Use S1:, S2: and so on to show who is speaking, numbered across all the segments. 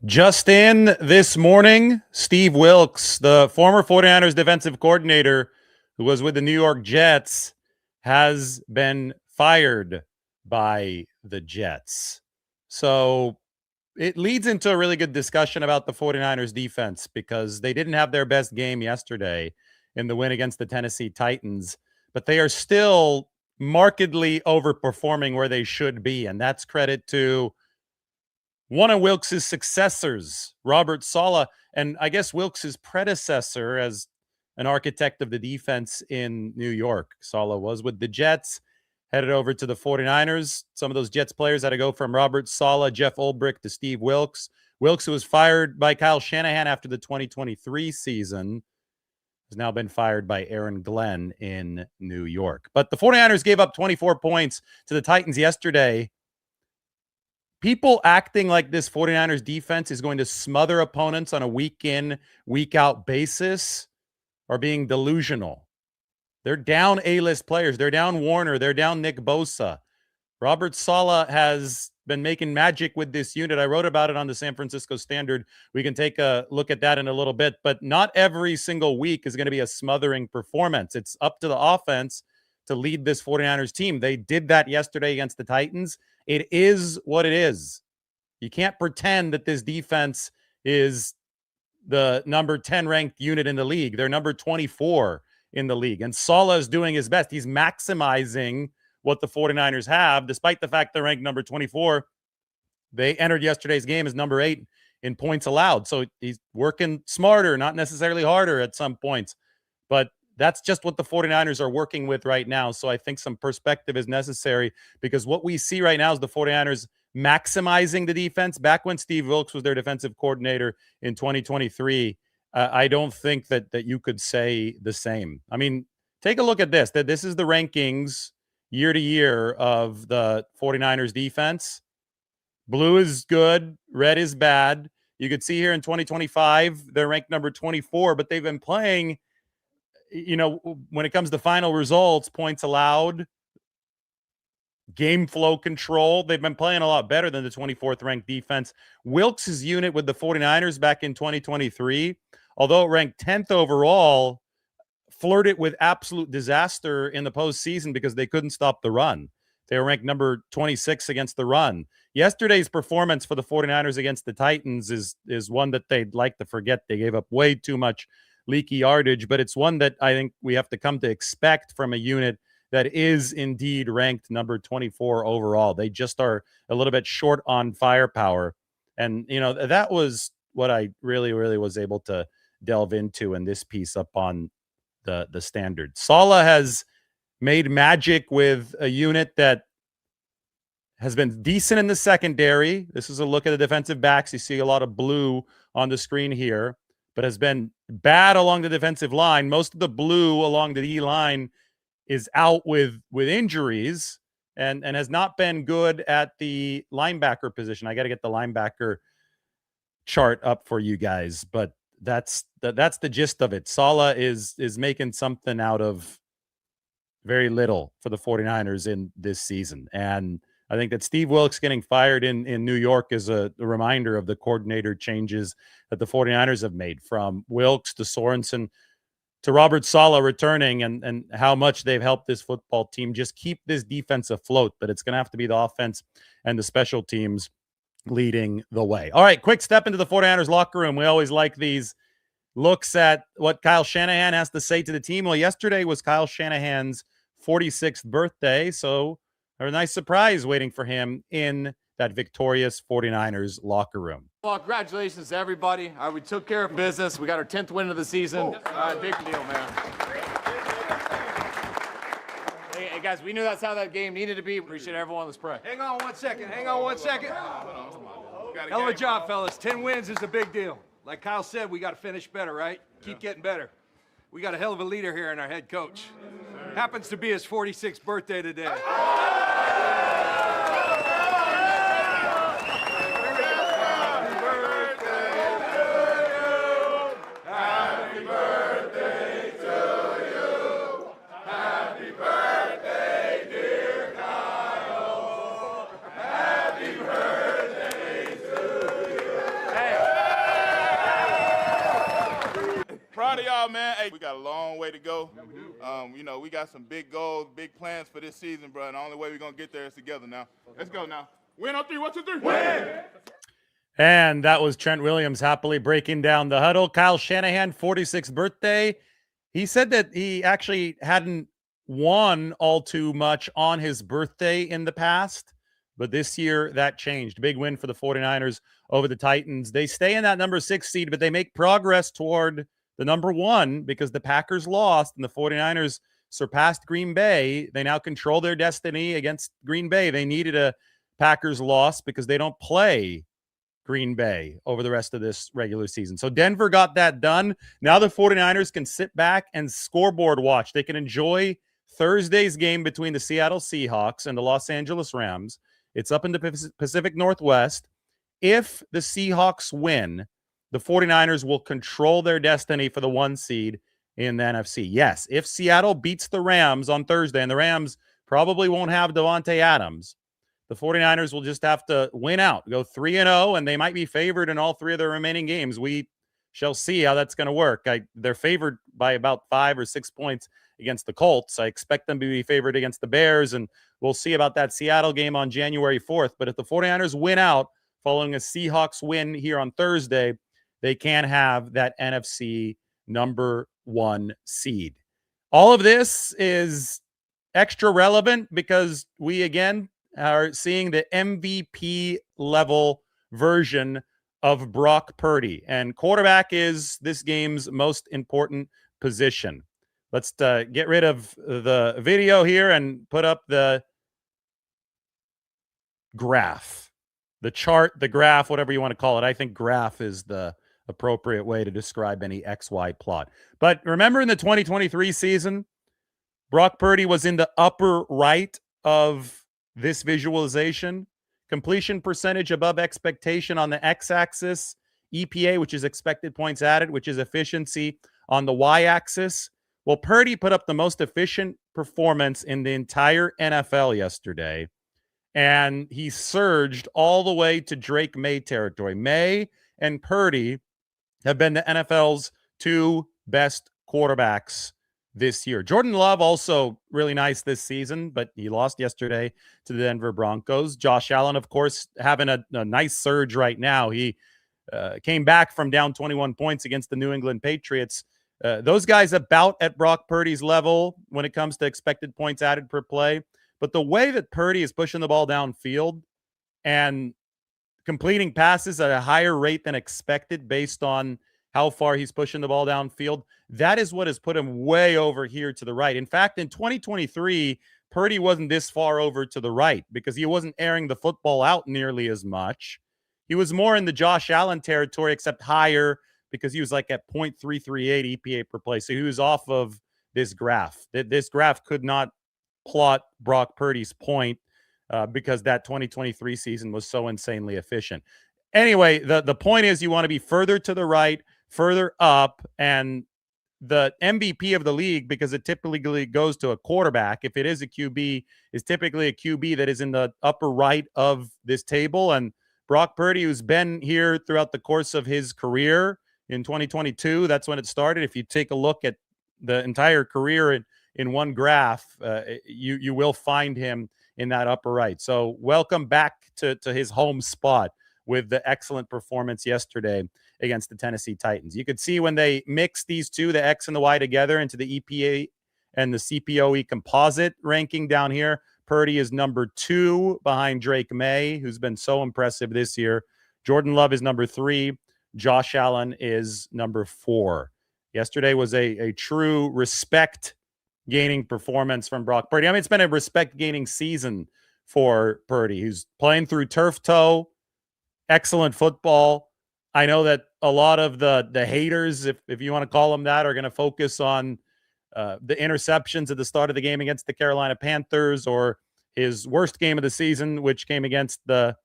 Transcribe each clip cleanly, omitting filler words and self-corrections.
S1: Just in this morning, Steve Wilks, the former 49ers defensive coordinator who was with the New York Jets, has been fired by the Jets. So it leads into a really good discussion about the 49ers defense because they didn't have their best game yesterday in the win against the Tennessee Titans, but they are still markedly overperforming where they should be. And that's credit to one of Wilks' successors, Robert Saleh, and I guess Wilks' predecessor as an architect of the defense in New York. Saleh was with the Jets, headed over to the 49ers. Some of those Jets players had to go from Robert Saleh, Jeff Ulbrich to Steve Wilks. Wilks, who was fired by Kyle Shanahan after the 2023 season, has now been fired by Aaron Glenn in New York. But the 49ers gave up 24 points to the Titans yesterday. People acting like this 49ers defense is going to smother opponents on a week in, week out basis are being delusional. They're down A-list players. They're down Warner. They're down Nick Bosa. Robert Saleh has been making magic with this unit. I wrote about it on the San Francisco Standard. We can take a look at that in a little bit, but not every single week is going to be a smothering performance. It's up to the offense to lead this 49ers team. They did that yesterday against the Titans. It is what it is. You can't pretend that this defense is the number 10 ranked unit in the league. They're number 24 in the league. And Saleh is doing his best. He's maximizing what the 49ers have, despite the fact they're ranked number 24. They entered yesterday's game as number 8 in points allowed. So he's working smarter, not necessarily harder at some points. But that's just what the 49ers are working with right now. So I think some perspective is necessary because what we see right now is the 49ers maximizing the defense. Back when Steve Wilks was their defensive coordinator in 2023, I don't think that you could say the same. I mean, take a look at this. This is the rankings year to year of the 49ers defense. Blue is good. Red is bad. You could see here in 2025, they're ranked number 24, but they've been playing, when it comes to final results, points allowed, game flow control, they've been playing a lot better than the 24th ranked defense. Wilks' unit with the 49ers back in 2023, although it ranked 10th overall, flirted with absolute disaster in the postseason because they couldn't stop the run. They were ranked number 26 against the run. Yesterday's performance for the 49ers against the Titans is one that they'd like to forget. They gave up way too much leaky yardage, but it's one that I think we have to come to expect from a unit that is indeed ranked number 24 overall. They just are a little bit short on firepower. And, that was what I really, really was able to delve into in this piece up on the Standard. Saleh has made magic with a unit that has been decent in the secondary. This is a look at the defensive backs. You see a lot of blue on the screen here, but has been bad along the defensive line. Most of the blue along the D line is out with injuries and has not been good at the linebacker position. I got to get the linebacker chart up for you guys, but that's the gist of it. Saleh is making something out of very little for the 49ers in this season. And I think that Steve Wilks getting fired in New York is a reminder of the coordinator changes that the 49ers have made, from Wilks to Sorensen to Robert Saleh returning, and how much they've helped this football team just keep this defense afloat. But it's going to have to be the offense and the special teams leading the way. All right, quick step into the 49ers locker room. We always like these looks at what Kyle Shanahan has to say to the team. Well, yesterday was Kyle Shanahan's 46th birthday, so a nice surprise waiting for him in that victorious 49ers locker room.
S2: Well, congratulations to everybody. We took care of business. We got our 10th win of the season. Big deal, man. Hey, guys, we knew that's how that game needed to be. Appreciate everyone. Let's pray.
S3: Hang on one second. Hell of a job, fellas. 10 wins is a big deal. Like Kyle said, we got to finish better, right? Keep getting better. We got a hell of a leader here in our head coach. Happens to be his 46th birthday today.
S4: Proud of y'all, man. Hey, we got a long way to go. You know, we got some big goals, big plans for this season, bro. And the only way we're going to get there is together now. Let's go now. Win on 3. 1, 2, 3. Win!
S1: And that was Trent Williams happily breaking down the huddle. Kyle Shanahan, 46th birthday. He said that he actually hadn't won all too much on his birthday in the past, but this year that changed. Big win for the 49ers over the Titans. They stay in that number 6 seed, but they make progress toward the number 1 because the Packers lost and the 49ers surpassed Green Bay. They now control their destiny against Green Bay. They needed a Packers loss because they don't play Green Bay over the rest of this regular season. So Denver got that done. Now the 49ers can sit back and scoreboard watch. They can enjoy Thursday's game between the Seattle Seahawks and the Los Angeles Rams. It's up in the Pacific Northwest. If the Seahawks win, the 49ers will control their destiny for the 1 seed in the NFC. Yes, if Seattle beats the Rams on Thursday, and the Rams probably won't have Devontae Adams, the 49ers will just have to win out, go 3-0, and they might be favored in all 3 of their remaining games. We shall see how that's going to work. They're favored by about 5 or 6 points against the Colts. I expect them to be favored against the Bears, and we'll see about that Seattle game on January 4th. But if the 49ers win out following a Seahawks win here on Thursday, they can have that NFC number 1 seed. All of this is extra relevant because we, again, are seeing the MVP level version of Brock Purdy. And quarterback is this game's most important position. Let's get rid of the video here and put up the graph, the chart, the graph, whatever you want to call it. I think graph is the appropriate way to describe any XY plot. But remember in the 2023 season, Brock Purdy was in the upper right of this visualization. Completion percentage above expectation on the x-axis, EPA, which is expected points added, which is efficiency on the y-axis. Well, Purdy put up the most efficient performance in the entire NFL yesterday, and he surged all the way to Drake May territory. May and Purdy have been the NFL's 2 best quarterbacks this year. Jordan Love also really nice this season, but he lost yesterday to the Denver Broncos. Josh Allen, of course, having a nice surge right now. He came back from down 21 points against the New England Patriots. Those guys about at Brock Purdy's level when it comes to expected points added per play. But the way that Purdy is pushing the ball downfield and completing passes at a higher rate than expected based on how far he's pushing the ball downfield, that is what has put him way over here to the right. In fact, in 2023, Purdy wasn't this far over to the right because he wasn't airing the football out nearly as much. He was more in the Josh Allen territory, except higher because he was like at 0.338 EPA per play. So he was off of this graph. This graph could not plot Brock Purdy's point because that 2023 season was so insanely efficient. Anyway, the point is you want to be further to the right, further up, and the MVP of the league, because it typically goes to a quarterback, if it is a QB, is typically a QB that is in the upper right of this table. And Brock Purdy, who's been here throughout the course of his career in 2022, that's when it started. If you take a look at the entire career in one graph, you will find him in that upper right. So welcome back to his home spot with the excellent performance yesterday against the Tennessee Titans. You could see when they mix these two, the X and the Y together into the EPA and the CPOE composite ranking down here, Purdy is number 2 behind Drake May, who's been so impressive this year. Jordan Love is number 3. Josh Allen is number 4. Yesterday was a true respect-gaining performance from Brock Purdy. I mean, it's been a respect-gaining season for Purdy. He's playing through turf toe, excellent football. I know that a lot of the haters, if you want to call them that, are going to focus on the interceptions at the start of the game against the Carolina Panthers, or his worst game of the season, which came against the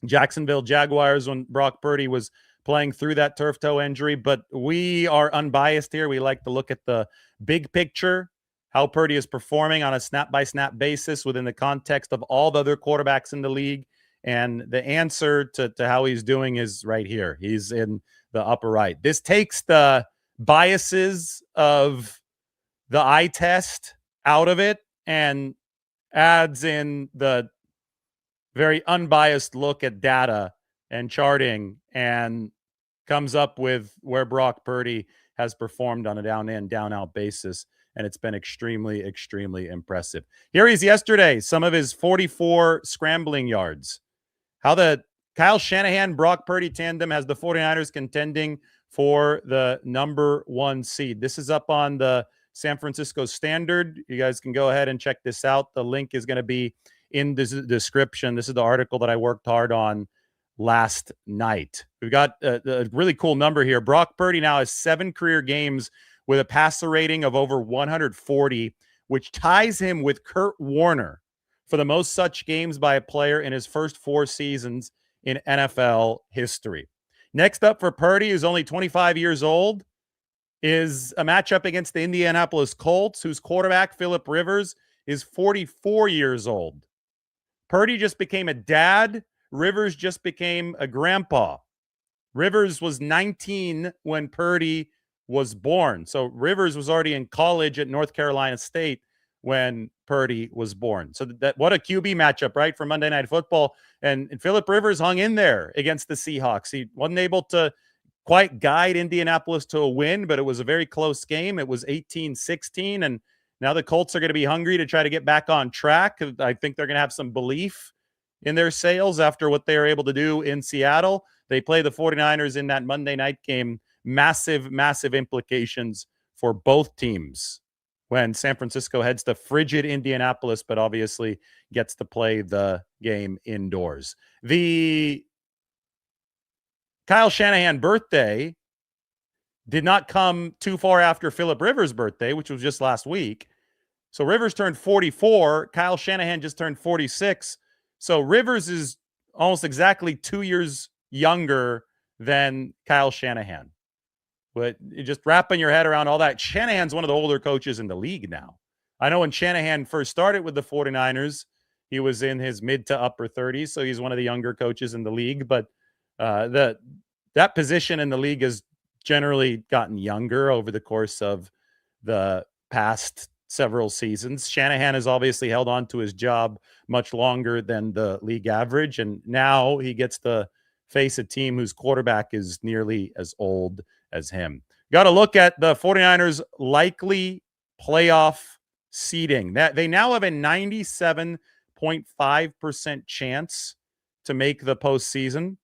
S1: Jacksonville Jaguars when Brock Purdy was playing through that turf toe injury. But we are unbiased here. We like to look at the big picture, how Purdy is performing on a snap-by-snap basis within the context of all the other quarterbacks in the league. And the answer to how he's doing is right here. He's in the upper right. This takes the biases of the eye test out of it and adds in the very unbiased look at data and charting and comes up with where Brock Purdy has performed on a down in, down out basis. And it's been extremely, extremely impressive. Here he is yesterday, some of his 44 scrambling yards. How the Kyle Shanahan, Brock Purdy tandem has the 49ers contending for the number 1 seed. This is up on the San Francisco Standard. You guys can go ahead and check this out. The link is going to be in the description. This is the article that I worked hard on last night. We've got a really cool number here. Brock Purdy now has 7 career games with a passer rating of over 140, which ties him with Kurt Warner for the most such games by a player in his first 4 seasons in NFL history. Next up for Purdy, who's only 25 years old, is a matchup against the Indianapolis Colts, whose quarterback, Phillip Rivers, is 44 years old. Purdy just became a dad. Rivers just became a grandpa. Rivers was 19 when Purdy was born. So Rivers was already in college at North Carolina State when Purdy was born. So that what a QB matchup, right, for Monday Night Football. And Phillip Rivers hung in there against the Seahawks. He wasn't able to quite guide Indianapolis to a win, but it was a very close game. It was 18-16, and now the Colts are going to be hungry to try to get back on track. I think they're going to have some belief in their sails after what they were able to do in Seattle. They play the 49ers in that Monday night game. Massive, massive implications for both teams when San Francisco heads to frigid Indianapolis, but obviously gets to play the game indoors. The Kyle Shanahan birthday did not come too far after Phillip Rivers' birthday, which was just last week. So Rivers turned 44. Kyle Shanahan just turned 46. So Rivers is almost exactly 2 years younger than Kyle Shanahan. But just wrapping your head around all that, Shanahan's one of the older coaches in the league now. I know when Shanahan first started with the 49ers, he was in his mid to upper 30s, so he's one of the younger coaches in the league. But that position in the league has generally gotten younger over the course of the past several seasons. Shanahan has obviously held on to his job much longer than the league average, and now he gets to face a team whose quarterback is nearly as old as him. Got to look at the 49ers' likely playoff seeding. That they now have a 97.5% chance to make the postseason.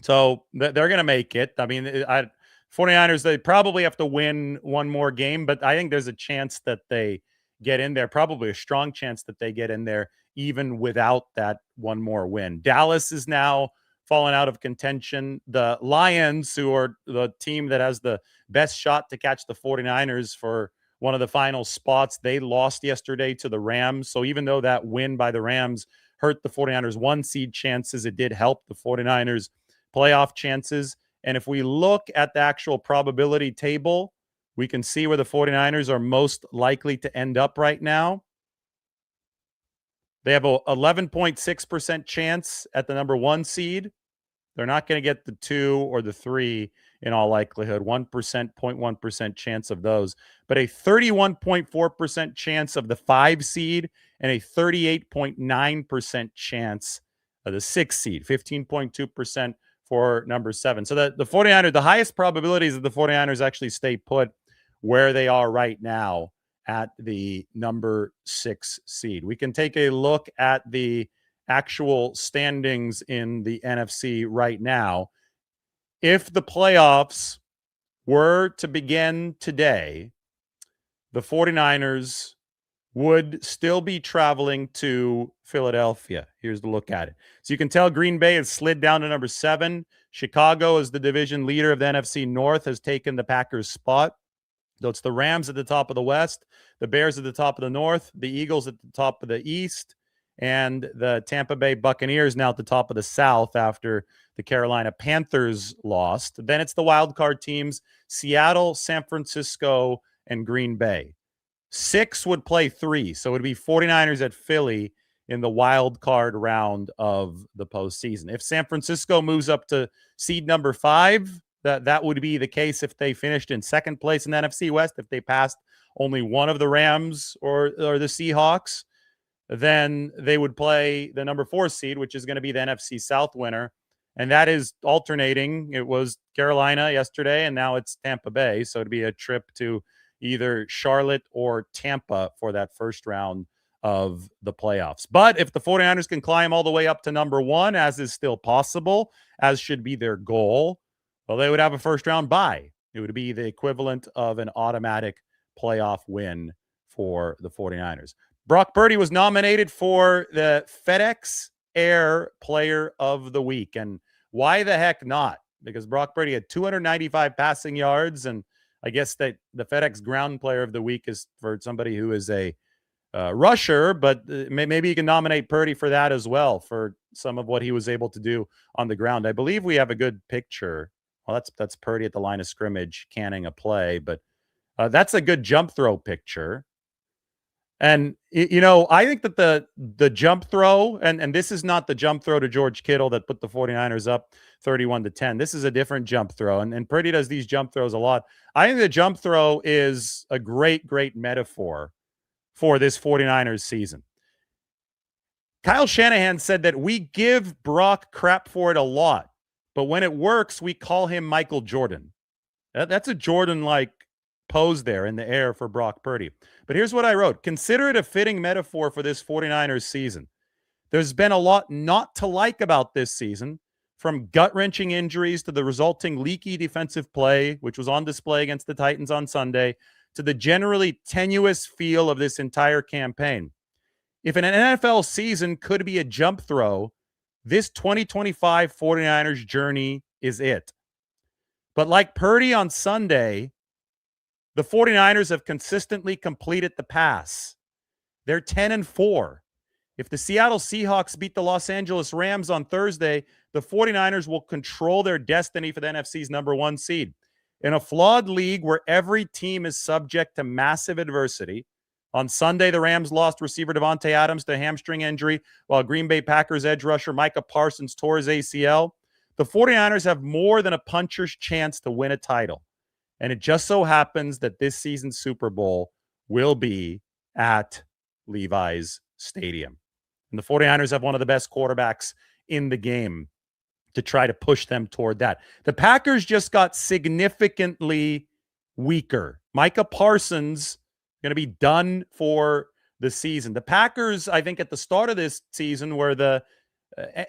S1: So they're going to make it. I mean, 49ers, they probably have to win one more game, but I think there's a chance that they get in there, probably a strong chance that they get in there even without that one more win. Dallas is now fallen out of contention. The Lions, who are the team that has the best shot to catch the 49ers for one of the final spots, they lost yesterday to the Rams. So even though that win by the Rams hurt the 49ers 1 seed chances, it did help the 49ers playoff chances. And if we look at the actual probability table, we can see where the 49ers are most likely to end up right now. They have a 11.6% chance at the number 1 seed. They're not going to get the 2 or the 3 in all likelihood. 1%, 0.1% chance of those, but a 31.4% chance of the 5 seed and a 38.9% chance of the 6 seed, 15.2% for number 7. So the 49ers, the highest probabilities of the 49ers actually stay put where they are right now at the number 6 seed. We can take a look at the actual standings in the NFC right now. If the playoffs were to begin today, the 49ers would still be traveling to Philadelphia. Here's the look at it. So you can tell Green Bay has slid down to number 7. Chicago, as the division leader of the NFC North, has taken the Packers' spot. So it's the Rams at the top of the West, the Bears at the top of the North, the Eagles at the top of the East, and the Tampa Bay Buccaneers now at the top of the South after the Carolina Panthers lost. Then it's the wild card teams, Seattle, San Francisco, and Green Bay. 6 would play 3, so it would be 49ers at Philly in the wild card round of the postseason. If San Francisco moves up to seed number 5, That would be the case if they finished in second place in the NFC West. If they passed only one of the Rams or the Seahawks, then they would play the number 4 seed, which is going to be the NFC South winner. And that is alternating. It was Carolina yesterday, and now it's Tampa Bay. So it'd be a trip to either Charlotte or Tampa for that first round of the playoffs. But if the 49ers can climb all the way up to number 1, as is still possible, as should be their goal, well, they would have a first round bye. It would be the equivalent of an automatic playoff win for the 49ers. Brock Purdy was nominated for the FedEx Air Player of the Week. And why the heck not? Because Brock Purdy had 295 passing yards. And I guess that the FedEx Ground Player of the Week is for somebody who is a rusher, but maybe you can nominate Purdy for that as well, for some of what he was able to do on the ground. I believe we have a good picture. Well, that's Purdy at the line of scrimmage canning a play, but that's a good jump throw picture. And, I think that the jump throw, and this is not the jump throw to George Kittle that put the 49ers up 31-10. This is a different jump throw. And Purdy does these jump throws a lot. I think the jump throw is a great, great metaphor for this 49ers season. Kyle Shanahan said that we give Brock crap for it a lot, but when it works, we call him Michael Jordan. That's a Jordan-like pose there in the air for Brock Purdy. But here's what I wrote. Consider it a fitting metaphor for this 49ers season. There's been a lot not to like about this season, from gut-wrenching injuries to the resulting leaky defensive play, which was on display against the Titans on Sunday, to the generally tenuous feel of this entire campaign. If an NFL season could be a jump throw, this 2025 49ers journey is it. But like Purdy on Sunday, the 49ers have consistently completed the pass. They're 10-4. If the Seattle Seahawks beat the Los Angeles Rams on Thursday, the 49ers will control their destiny for the NFC's number 1 seed. In a flawed league where every team is subject to massive adversity, on Sunday, the Rams lost receiver Davante Adams to a hamstring injury, while Green Bay Packers edge rusher Micah Parsons tore his ACL. The 49ers have more than a puncher's chance to win a title. And it just so happens that this season's Super Bowl will be at Levi's Stadium. And the 49ers have one of the best quarterbacks in the game to try to push them toward that. The Packers just got significantly weaker. Micah Parsons going to be done for the season. The Packers, I think at the start of this season, were the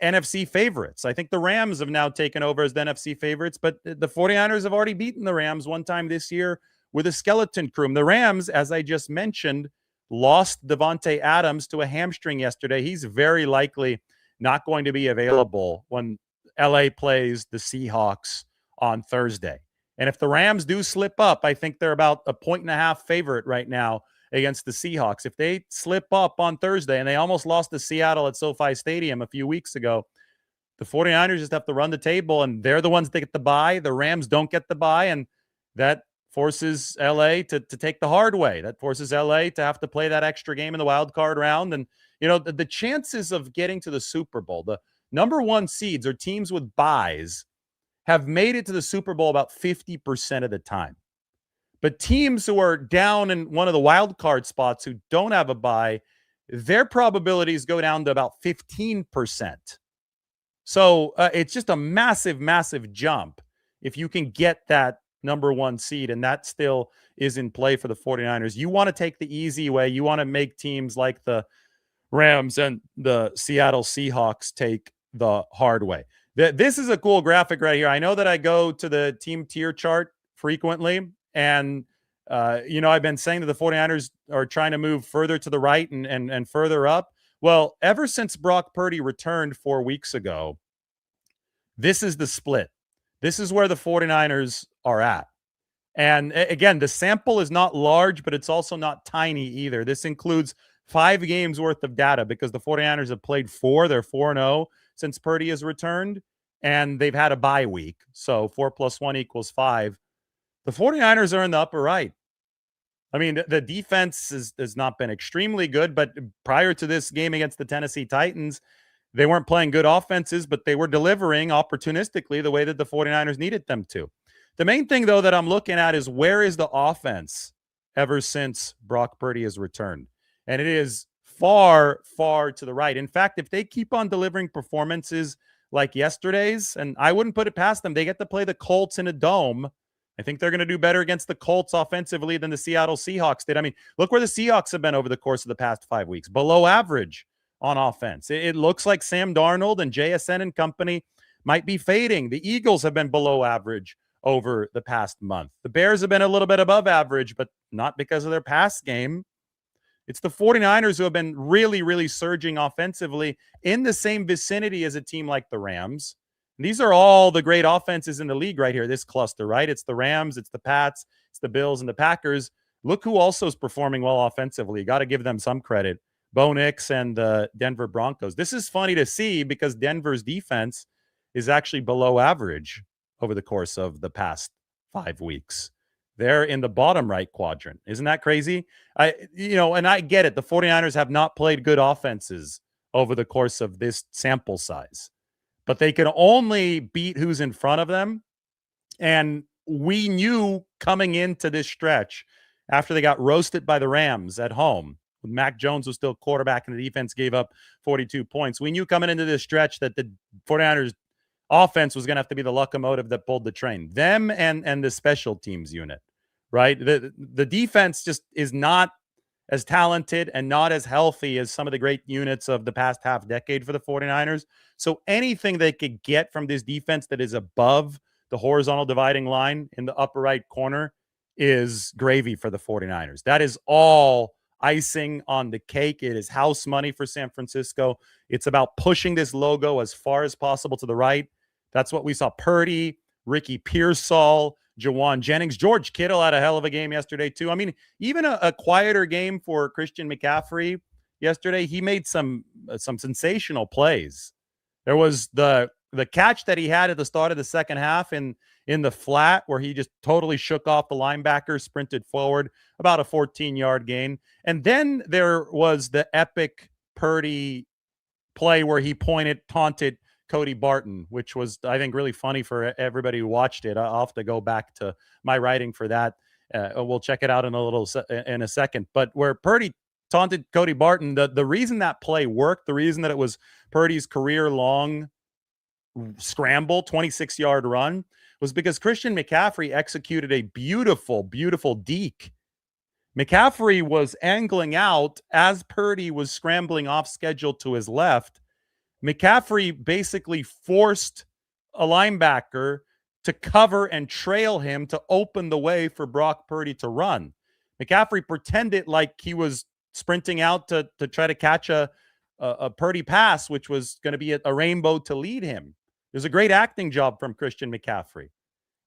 S1: NFC favorites. I think the Rams have now taken over as the NFC favorites, but the 49ers have already beaten the Rams one time this year with a skeleton crew. The Rams, as I just mentioned, lost Davante Adams to a hamstring yesterday. He's very likely not going to be available when LA plays the Seahawks on Thursday. And if the Rams do slip up, I think they're about a 1.5 favorite right now against the Seahawks. If they slip up on Thursday, and they almost lost to Seattle at SoFi Stadium a few weeks ago, the 49ers just have to run the table, and they're the ones that get the bye. The Rams don't get the bye, and that forces LA to take the hard way. That forces LA to have to play that extra game in the wild card round. And, the chances of getting to the Super Bowl, the number 1 seeds or teams with byes, have made it to the Super Bowl about 50% of the time. But teams who are down in one of the wild card spots who don't have a bye, their probabilities go down to about 15%. So it's just a massive, massive jump if you can get that number 1 seed, and that still is in play for the 49ers. You want to take the easy way. You want to make teams like the Rams and the Seattle Seahawks take the hard way. This is a cool graphic right here. I know that I go to the team tier chart frequently, and I've been saying that the 49ers are trying to move further to the right and further up. Well, ever since Brock Purdy returned 4 weeks ago, this is the split. This is where the 49ers are at. And again, the sample is not large, but it's also not tiny either. This includes 5 games worth of data because the 49ers have played 4. They're 4-0 since Purdy has returned, and they've had a bye week. So 4 + 1 = 5. The 49ers are in the upper right. I mean, the defense has not been extremely good, but prior to this game against the Tennessee Titans, they weren't playing good offenses, but they were delivering opportunistically the way that the 49ers needed them to. The main thing, though, that I'm looking at is where is the offense ever since Brock Purdy has returned? And it is far, far to the right. In fact, if they keep on delivering performances like yesterday's, and I wouldn't put it past them, they get to play the Colts in a dome. I think they're going to do better against the Colts offensively than the Seattle Seahawks did. I mean, look where the Seahawks have been over the course of the past 5 weeks. Below average on offense. It looks like Sam Darnold and JSN and company might be fading. The Eagles have been below average over the past month. The Bears have been a little bit above average, but not because of their pass game. It's the 49ers who have been really, really surging offensively in the same vicinity as a team like the Rams. And these are all the great offenses in the league right here, this cluster, right? It's the Rams, it's the Pats, it's the Bills, and the Packers. Look who also is performing well offensively. Got to give them some credit. Bo Nix and the Denver Broncos. This is funny to see because Denver's defense is actually below average over the course of the past 5 weeks. They're in the bottom right quadrant. Isn't that crazy? And I get it. The 49ers have not played good offenses over the course of this sample size, but they can only beat who's in front of them. And we knew coming into this stretch after they got roasted by the Rams at home, when Mac Jones was still quarterback and the defense gave up 42 points. We knew coming into this stretch that the 49ers offense was going to have to be the locomotive that pulled the train. Them and the special teams unit, right? The defense just is not as talented and not as healthy as some of the great units of the past half decade for the 49ers. So anything they could get from this defense that is above the horizontal dividing line in the upper right corner is gravy for the 49ers. That is all icing on the cake. It is house money for San Francisco. It's about pushing this logo as far as possible to the right. That's what we saw. Purdy, Ricky Pearsall, Jawan Jennings, George Kittle had a hell of a game yesterday too. I mean, even a quieter game for Christian McCaffrey yesterday. He made some sensational plays. There was the catch that he had at the start of the second half in the flat where he just totally shook off the linebacker, sprinted forward, about a 14-yard gain. And then there was the epic Purdy play where he taunted Cody Barton, which was, I think, really funny for everybody who watched it. I'll have to go back to my writing for that. We'll check it out in a second. But where Purdy taunted Cody Barton, the reason that play worked, the reason that it was Purdy's career-long scramble, 26-yard run, was because Christian McCaffrey executed a beautiful, beautiful deke. McCaffrey was angling out as Purdy was scrambling off schedule to his left. McCaffrey basically forced a linebacker to cover and trail him to open the way for Brock Purdy to run. McCaffrey pretended like he was sprinting out to try to catch a Purdy pass, which was going to be a rainbow to lead him. It was a great acting job from Christian McCaffrey.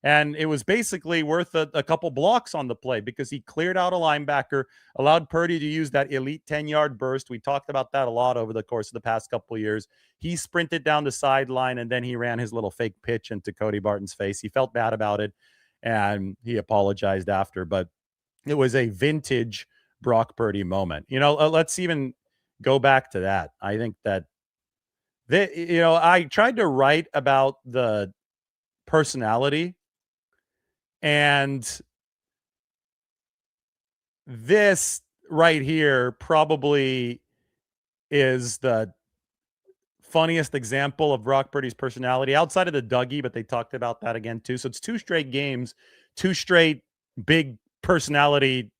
S1: And it was basically worth a couple blocks on the play because he cleared out a linebacker, allowed Purdy to use that elite 10-yard burst. We talked about that a lot over the course of the past couple of years. He sprinted down the sideline, and then he ran his little fake pitch into Cody Barton's face. He felt bad about it, and he apologized after. But it was a vintage Brock Purdy moment. Let's even go back to that. I think that, I tried to write about the personality. And this right here probably is the funniest example of Brock Purdy's personality outside of the Dougie, but they talked about that again too. So it's 2 straight games, 2 straight big personality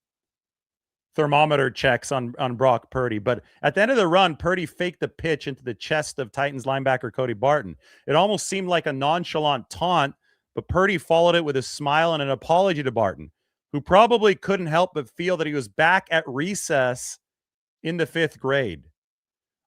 S1: thermometer checks on Brock Purdy. But at the end of the run, Purdy faked the pitch into the chest of Titans linebacker Cody Barton. It almost seemed like a nonchalant taunt, but Purdy followed it with a smile and an apology to Barton, who probably couldn't help but feel that he was back at recess in the 5th grade.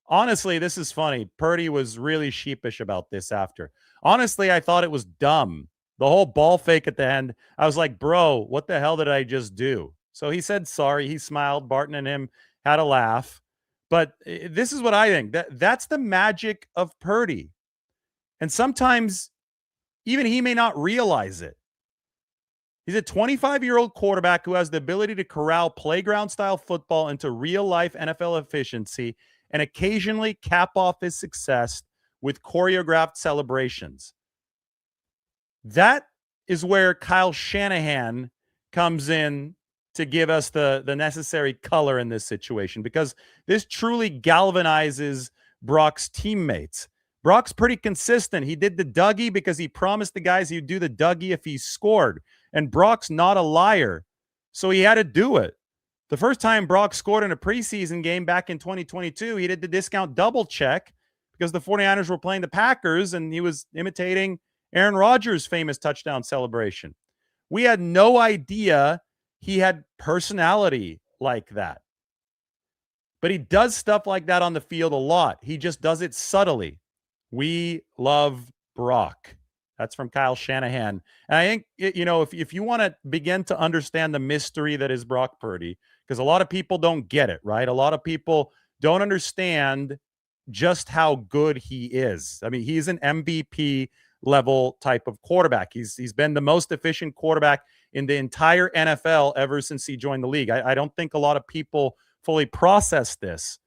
S1: Honestly, this is funny. Purdy was really sheepish about this after. Honestly, I thought it was dumb. The whole ball fake at the end, I was like, bro, what the hell did I just do? So he said sorry. He smiled. Barton and him had a laugh. But this is what I think. That's the magic of Purdy. And sometimes even he may not realize it. He's a 25-year-old quarterback who has the ability to corral playground-style football into real-life NFL efficiency and occasionally cap off his success with choreographed celebrations. That is where Kyle Shanahan comes in to give us the necessary color in this situation, because this truly galvanizes Brock's teammates. Brock's pretty consistent. He did the Dougie because he promised the guys he'd do the Dougie if he scored. And Brock's not a liar, so he had to do it. The first time Brock scored in a preseason game back in 2022, he did the discount double check because the 49ers were playing the Packers, and he was imitating Aaron Rodgers' famous touchdown celebration. We had no idea he had personality like that. But he does stuff like that on the field a lot. He just does it subtly. We love Brock. That's from Kyle Shanahan. And I think, if you want to begin to understand the mystery that is Brock Purdy, because a lot of people don't get it, right? A lot of people don't understand just how good he is. I mean, he's an MVP level type of quarterback. He's been the most efficient quarterback in the entire NFL ever since he joined the league. I don't think a lot of people fully process this.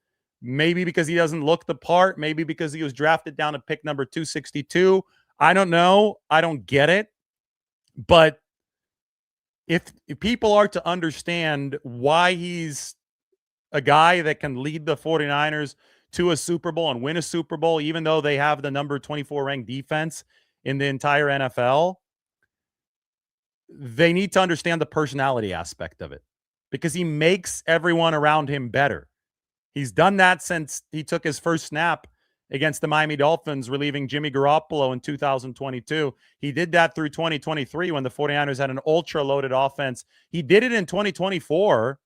S1: Maybe because he doesn't look the part. Maybe because he was drafted down to pick number 262. I don't know. I don't get it. But if people are to understand why he's a guy that can lead the 49ers to a Super Bowl and win a Super Bowl, even though they have the number 24 ranked defense in the entire NFL, they need to understand the personality aspect of it, because he makes everyone around him better. He's done that since he took his first snap against the Miami Dolphins, relieving Jimmy Garoppolo in 2022. He did that through 2023 when the 49ers had an ultra-loaded offense. He did it in 2024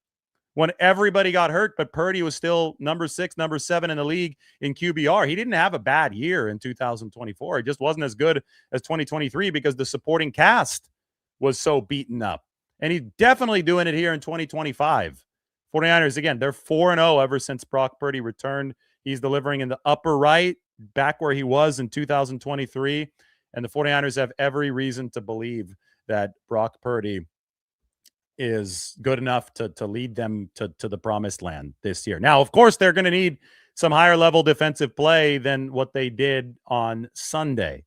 S1: when everybody got hurt, but Purdy was still number 6, number 7 in the league in QBR. He didn't have a bad year in 2024. It just wasn't as good as 2023 because the supporting cast was so beaten up. And he's definitely doing it here in 2025. 49ers, again, they're 4-0 ever since Brock Purdy returned. He's delivering in the upper right, back where he was in 2023. And the 49ers have every reason to believe that Brock Purdy is good enough to lead them to the promised land this year. Now, of course, they're going to need some higher level defensive play than what they did on Sunday.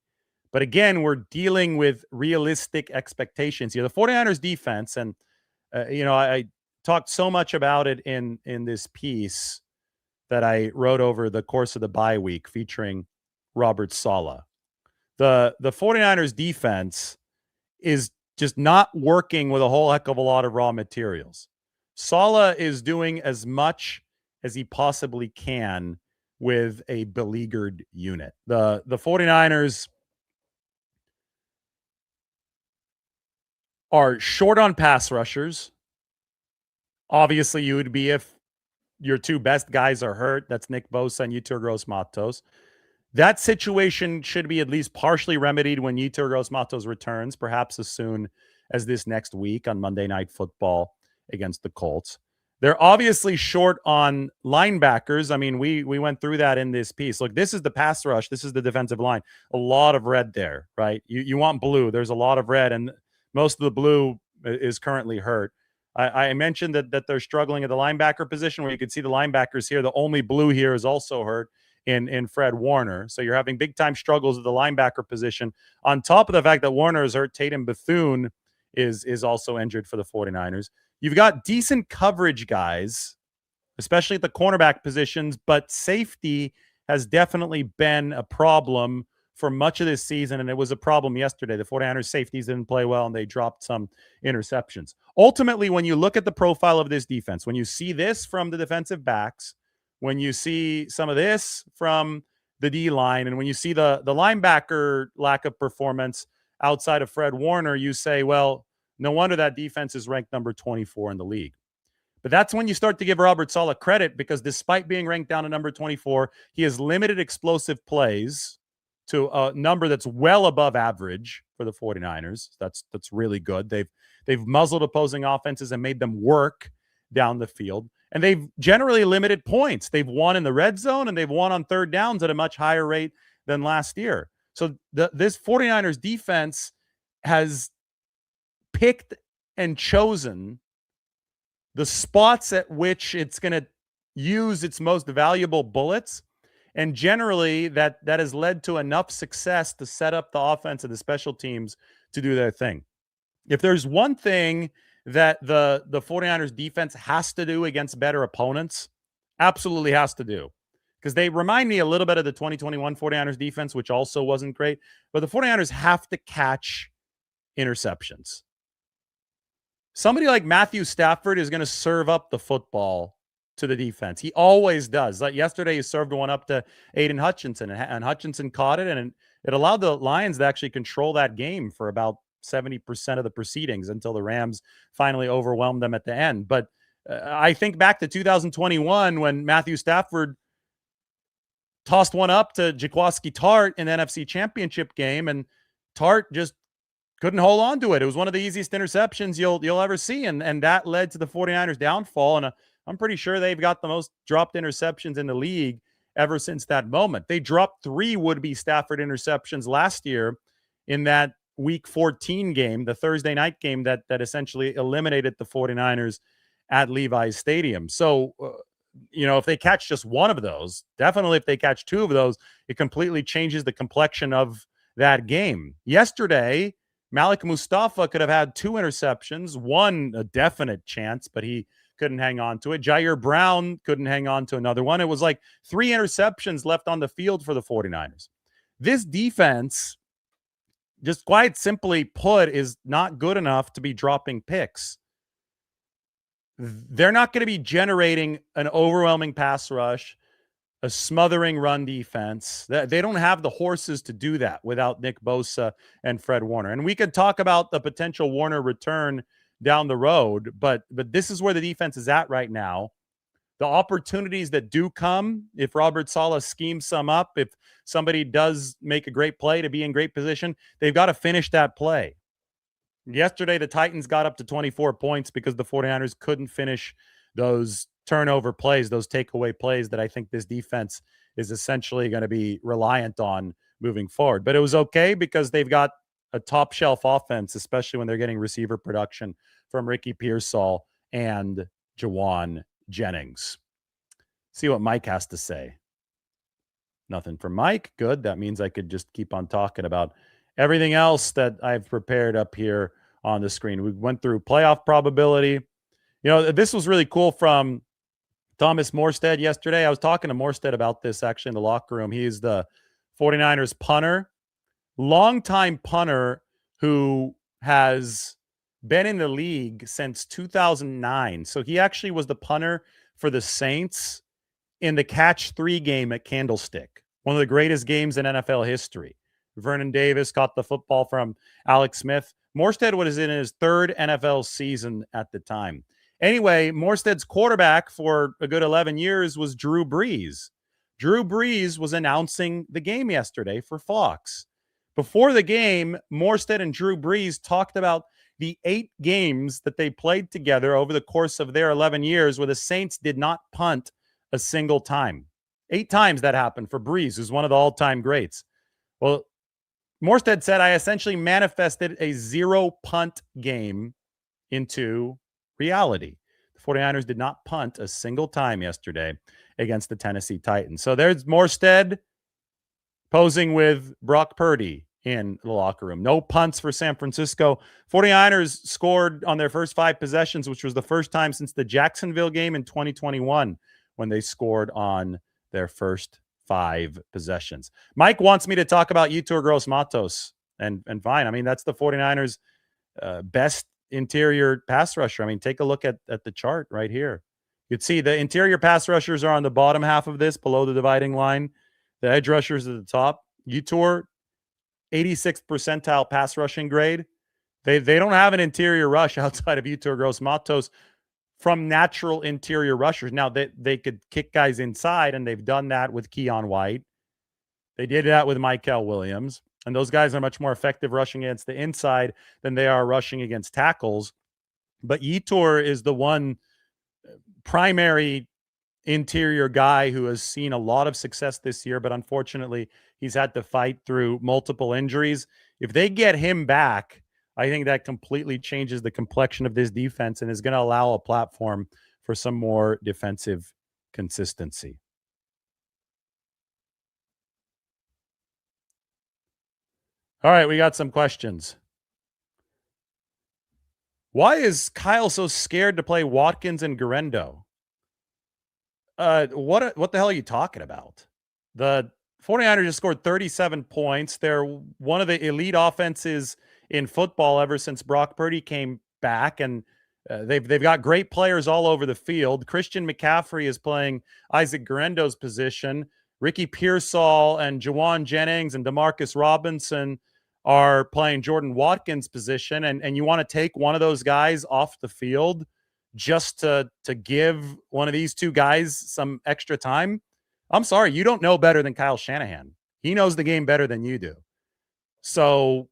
S1: But again, we're dealing with realistic expectations here. The 49ers defense, and I talked so much about it in this piece that I wrote over the course of the bye week featuring Robert Saleh. The 49ers defense is just not working with a whole heck of a lot of raw materials. Saleh is doing as much as he possibly can with a beleaguered unit. The 49ers are short on pass rushers. Obviously, you would be if your two best guys are hurt. That's Nick Bosa and Yetur Gross-Matos. That situation should be at least partially remedied when Yetur Gross-Matos returns, perhaps as soon as this next week on Monday Night Football against the Colts. They're obviously short on linebackers. I mean, we went through that in this piece. Look, this is the pass rush. This is the defensive line. A lot of red there, right? You want blue. There's a lot of red, and most of the blue is currently hurt. I mentioned that they're struggling at the linebacker position, where you can see the linebackers here. The only blue here is also hurt in Fred Warner. So you're having big-time struggles at the linebacker position. On top of the fact that Warner is hurt, Tatum Bethune is also injured for the 49ers. You've got decent coverage guys, especially at the cornerback positions, but safety has definitely been a problem for much of this season, and it was a problem yesterday. The 49ers safeties didn't play well, and they dropped some interceptions. Ultimately, when you look at the profile of this defense, when you see this from the defensive backs, when you see some of this from the D-line, and when you see the linebacker lack of performance outside of Fred Warner, you say, well, no wonder that defense is ranked number 24 in the league. But that's when you start to give Robert Saleh credit, because despite being ranked down to number 24, he has limited explosive plays to a number that's well above average for the 49ers. That's really good. They've muzzled opposing offenses and made them work down the field. And they've generally limited points. They've won in the red zone, and they've won on third downs at a much higher rate than last year. So this 49ers defense has picked and chosen the spots at which it's going to use its most valuable bullets. And generally, that has led to enough success to set up the offense and the special teams to do their thing. If there's one thing that the 49ers defense has to do against better opponents, absolutely has to do, because they remind me a little bit of the 2021 49ers defense, which also wasn't great, but the 49ers have to catch interceptions. Somebody like Matthew Stafford is going to serve up the football to the defense. He always does. Like yesterday, he served one up to Aiden Hutchinson, and Hutchinson caught it, and it allowed the Lions to actually control that game for about 70% of the proceedings until the Rams finally overwhelmed them at the end. But I think back to 2021 when Matthew Stafford tossed one up to Jaquiski Tart in the NFC Championship game, and Tart just couldn't hold on to it. It was one of the easiest interceptions you'll ever see, and that led to the 49ers' downfall. And I'm pretty sure they've got the most dropped interceptions in the league ever since that moment. They dropped 3 would-be Stafford interceptions last year in that Week 14 game, the Thursday night game that essentially eliminated the 49ers at Levi's Stadium. So, if they catch just one of those, definitely if they catch 2 of those, it completely changes the complexion of that game. Yesterday, Malik Mustafa could have had 2 interceptions, one a definite chance, but he couldn't hang on to it. Jair Brown couldn't hang on to another one. It was like 3 interceptions left on the field for the 49ers. This defense, just quite simply put, is not good enough to be dropping picks. They're not going to be generating an overwhelming pass rush, a smothering run defense. They don't have the horses to do that without Nick Bosa and Fred Warner. And we could talk about the potential Warner return down the road, but this is where the defense is at right now. The opportunities that do come, if Robert Saleh schemes some up, if somebody does make a great play to be in great position, they've got to finish that play. Yesterday, the Titans got up to 24 points because the 49ers couldn't finish those turnover plays, those takeaway plays that I think this defense is essentially going to be reliant on moving forward. But it was okay because they've got a top shelf offense, especially when they're getting receiver production from Ricky Pearsall and Jawan Jennings. See what Mike has to say. Nothing from Mike. Good. That means I could just keep on talking about everything else that I've prepared up here on the screen. We went through playoff probability. This was really cool from Thomas Morstead yesterday. I was talking to Morstead about this actually in the locker room. He's the 49ers punter, longtime punter who has been in the league since 2009. So he actually was the punter for the Saints in the catch-3 game at Candlestick, one of the greatest games in NFL history. Vernon Davis caught the football from Alex Smith. Morstead was in his 3rd NFL season at the time. Anyway, Morstead's quarterback for a good 11 years was Drew Brees. Drew Brees was announcing the game yesterday for Fox. Before the game, Morstead and Drew Brees talked about the 8 games that they played together over the course of their 11 years where the Saints did not punt a single time. 8 times that happened for Brees, who's one of the all-time greats. Well, Morstead said, I essentially manifested a 0-punt game into reality. The 49ers did not punt a single time yesterday against the Tennessee Titans. So there's Morstead posing with Brock Purdy in the locker room. No punts for San Francisco. 49ers scored on their first 5 possessions, which was the first time since the Jacksonville game in 2021 when they scored on their first 5 possessions. Mike wants me to talk about Yetur Gross-Matos, and fine. I mean, that's the 49ers' best interior pass rusher. I mean, take a look at the chart right here. You'd see the interior pass rushers are on the bottom half of this, below the dividing line. The edge rushers at the top. Yetur, 86th percentile pass rushing grade. They don't have an interior rush outside of Yetur Gross-Matos from natural interior rushers. Now, they could kick guys inside, and they've done that with Keon White. They did that with Michael Williams. And those guys are much more effective rushing against the inside than they are rushing against tackles. But Yetur is the one primary interior guy who has seen a lot of success this year, but unfortunately, he's had to fight through multiple injuries. If they get him back, I think that completely changes the complexion of this defense and is going to allow a platform for some more defensive consistency. All right, we got some questions. Why is Kyle so scared to play Watkins and Guerrero? What the hell are you talking about? The 49ers just scored 37 points. They're one of the elite offenses in football ever since Brock Purdy came back, and they've got great players all over the field. Christian McCaffrey is playing Isaac Guerendo's position. Ricky Pearsall and Jawan Jennings and Demarcus Robinson are playing Jordan Watkins' position, and you want to take one of those guys off the field just to give one of these two guys some extra time? I'm sorry, you don't know better than Kyle Shanahan. He knows the game better than you do. So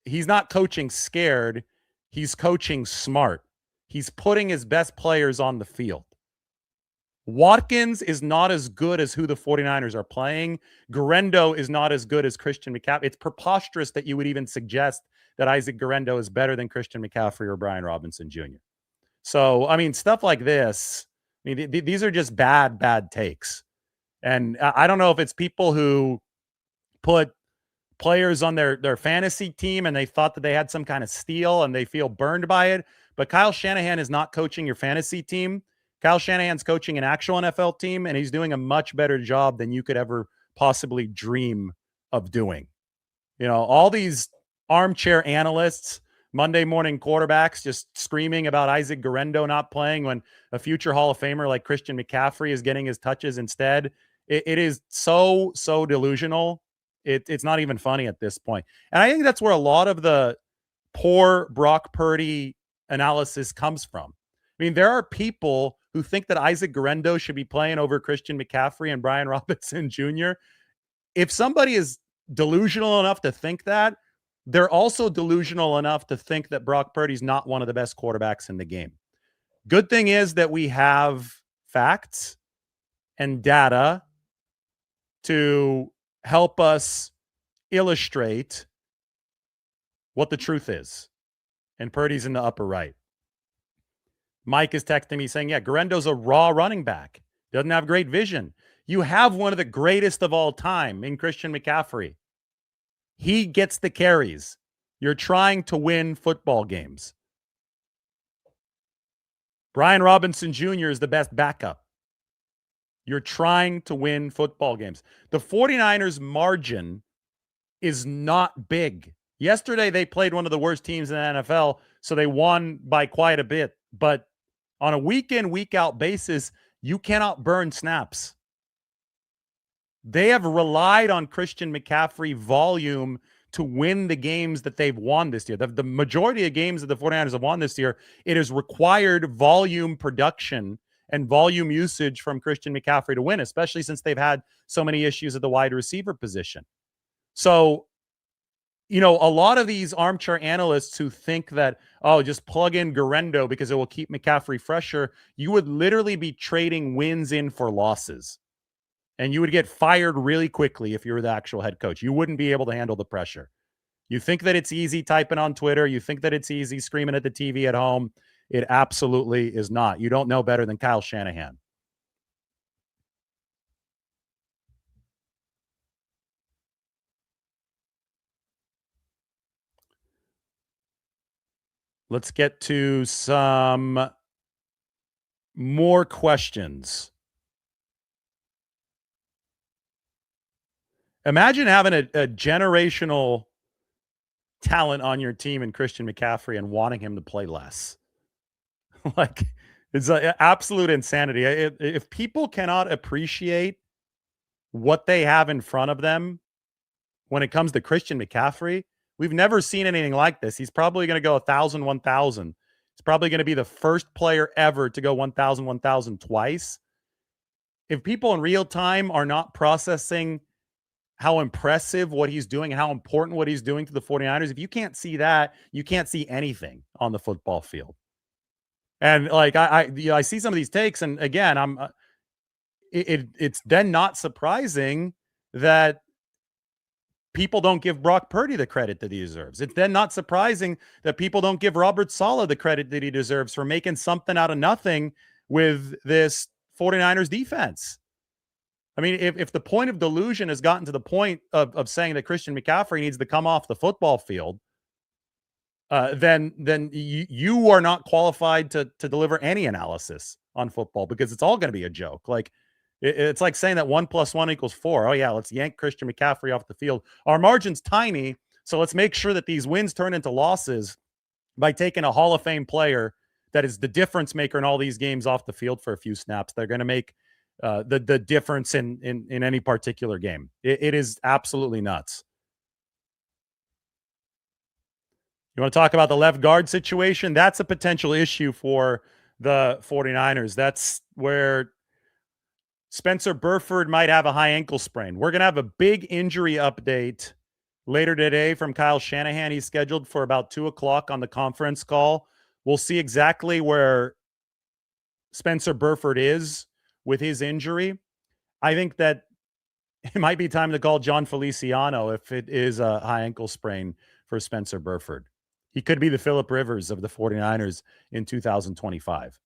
S1: he's not coaching scared. He's coaching smart. He's putting his best players on the field. Watkins is not as good as who the 49ers are playing. Guerendo is not as good as Christian McCaffrey. It's preposterous that you would even suggest that Isaac Guerendo is better than Christian McCaffrey or Brian Robinson Jr. So, I mean, stuff like this, I mean, these are just bad takes. And I don't know if it's people who put players on their fantasy team and they thought that they had some kind of steal and they feel burned by it. But Kyle Shanahan is not coaching your fantasy team. Kyle Shanahan's coaching an actual NFL team, and he's doing a much better job than you could ever possibly dream of doing. You know, all these armchair analysts, Monday morning quarterbacks just screaming about Isaac Guerendo not playing when a future Hall of Famer like Christian McCaffrey is getting his touches instead. It is so delusional. It's not even funny at this point. And I think that's where a lot of the poor Brock Purdy analysis comes from. I mean, there are people who think that Isaac Guerendo should be playing over Christian McCaffrey and Brian Robinson Jr. If somebody is delusional enough to think that, they're also delusional enough to think that Brock Purdy's not one of the best quarterbacks in the game. Good thing is that we have facts and data to help us illustrate what the truth is. And Purdy's in the upper right. Mike is texting me saying, yeah, Guerendo's a raw running back. Doesn't have great vision. You have one of the greatest of all time in Christian McCaffrey. He gets the carries. You're trying to win football games. Brian Robinson Jr. is the best backup. You're trying to win football games. The 49ers margin is not big. Yesterday, they played one of the worst teams in the NFL, so they won by quite a bit. But on a week-in, week-out basis, you cannot burn snaps. They have relied on Christian McCaffrey volume to win the games that they've won this year. The majority of games that the 49ers have won this year, it has required volume production and volume usage from Christian McCaffrey to win, especially since they've had so many issues at the wide receiver position. So, you know, a lot of these armchair analysts who think that, oh, just plug in Guerendo because it will keep McCaffrey fresher, you would literally be trading wins in for losses. And you would get fired really quickly if you were the actual head coach. You wouldn't be able to handle the pressure. You think that it's easy typing on Twitter. You think that it's easy screaming at the TV at home. It absolutely is not. You don't know better than Kyle Shanahan. Let's get to some more questions. Imagine having a generational talent on your team in Christian McCaffrey and wanting him to play less. Like, it's absolute insanity. If people cannot appreciate what they have in front of them when it comes to Christian McCaffrey, we've never seen anything like this. He's probably going to go 1,000, 1,000. He's probably going to be the first player ever to go 1,000, 1,000 twice. If people in real time are not processing how impressive what he's doing and how important what he's doing to the 49ers, if you can't see that, you can't see anything on the football field. And like I see some of these takes, and again, it's then not surprising that people don't give Brock Purdy the credit that he deserves. It's then not surprising that people don't give Robert Saleh the credit that he deserves for making something out of nothing with this 49ers defense. I mean, if the point of delusion has gotten to the point of saying that Christian McCaffrey needs to come off the football field, then you are not qualified to deliver any analysis on football, because it's all going to be a joke. Like it's like saying that 1 + 1 = 4. Oh yeah, let's yank Christian McCaffrey off the field. Our margin's tiny, so let's make sure that these wins turn into losses by taking a Hall of Fame player that is the difference maker in all these games off the field for a few snaps. They're going to make the difference in any particular game. It is absolutely nuts. You want to talk about the left guard situation? That's a potential issue for the 49ers. That's where Spencer Burford might have a high ankle sprain. We're going to have a big injury update later today from Kyle Shanahan. He's scheduled for about 2:00 on the conference call. We'll see exactly where Spencer Burford is with his injury. I think that it might be time to call John Feliciano if it is a high ankle sprain for Spencer Burford. He could be the Phillip Rivers of the 49ers in 2025.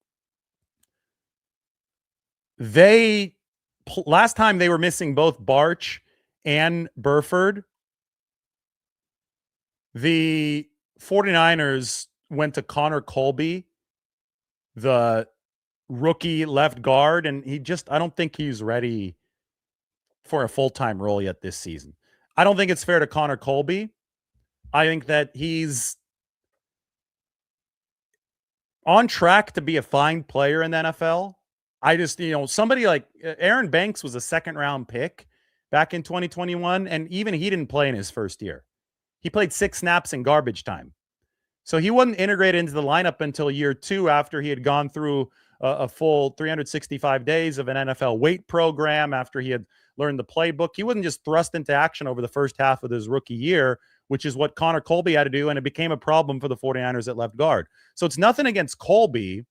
S1: Last time they were missing both Barch and Burford, the 49ers went to Connor Colby, the rookie left guard, and I don't think he's ready for a full-time role yet this season. I don't think it's fair to Connor Colby. I think that he's on track to be a fine player in the NFL. I just, somebody like Aaron Banks was a second-round pick back in 2021, and even he didn't play in his first year. He played 6 snaps in garbage time. So he wasn't integrated into the lineup until year 2 after he had gone through a full 365 days of an NFL weight program, after he had learned the playbook. He wasn't just thrust into action over the first half of his rookie year, which is what Connor Colby had to do, and it became a problem for the 49ers at left guard. So it's nothing against Colby.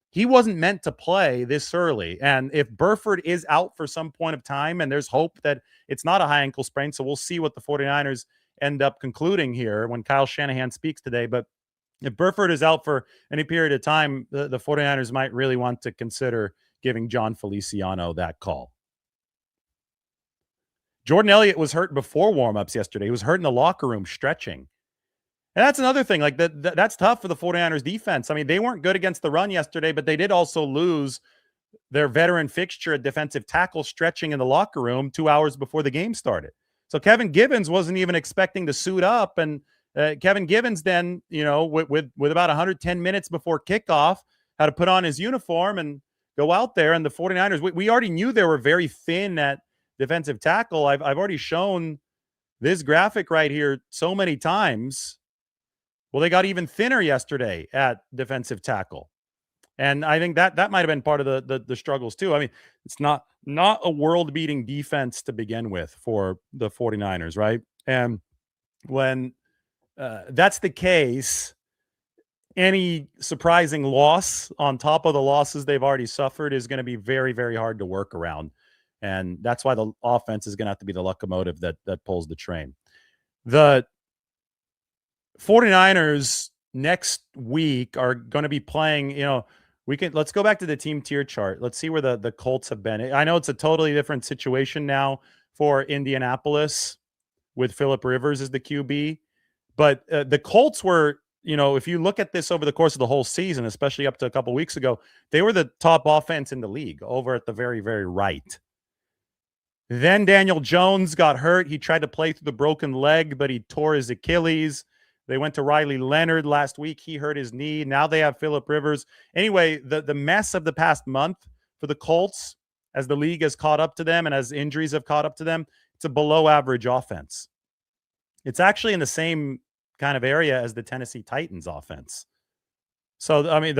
S1: He wasn't meant to play this early. And if Burford is out for some point of time, and there's hope that it's not a high ankle sprain, so we'll see what the 49ers end up concluding here when Kyle Shanahan speaks today. But if Burford is out for any period of time, the 49ers might really want to consider giving John Feliciano that call. Jordan Elliott was hurt before warmups yesterday. He was hurt in the locker room stretching. And that's another thing. Like that's tough for the 49ers defense. I mean, they weren't good against the run yesterday, but they did also lose their veteran fixture at defensive tackle stretching in the locker room 2 hours before the game started. So Kevin Givens wasn't even expecting to suit up. And Kevin Givens then, with about 110 minutes before kickoff, had to put on his uniform and go out there. And the 49ers, we already knew they were very thin at defensive tackle. I've already shown this graphic right here so many times. Well, they got even thinner yesterday at defensive tackle. And I think that might have been part of the struggles too. I mean, it's not a world-beating defense to begin with for the 49ers, right? And when that's the case, any surprising loss on top of the losses they've already suffered is going to be very, very hard to work around. And that's why the offense is going to have to be the locomotive that pulls the train. The 49ers next week are going to be playing, let's go back to the team tier chart. Let's see where the Colts have been. I know it's a totally different situation now for Indianapolis with Phillip Rivers as the QB, but the Colts were, if you look at this over the course of the whole season, especially up to a couple weeks ago, they were the top offense in the league over at the very, very right. Then Daniel Jones got hurt. He tried to play through the broken leg, but he tore his Achilles. They went to Riley Leonard last week. He hurt his knee. Now they have Phillip Rivers. Anyway, the mess of the past month for the Colts, as the league has caught up to them and as injuries have caught up to them, it's a below average offense. It's actually in the same kind of area as the Tennessee Titans offense. So, I mean,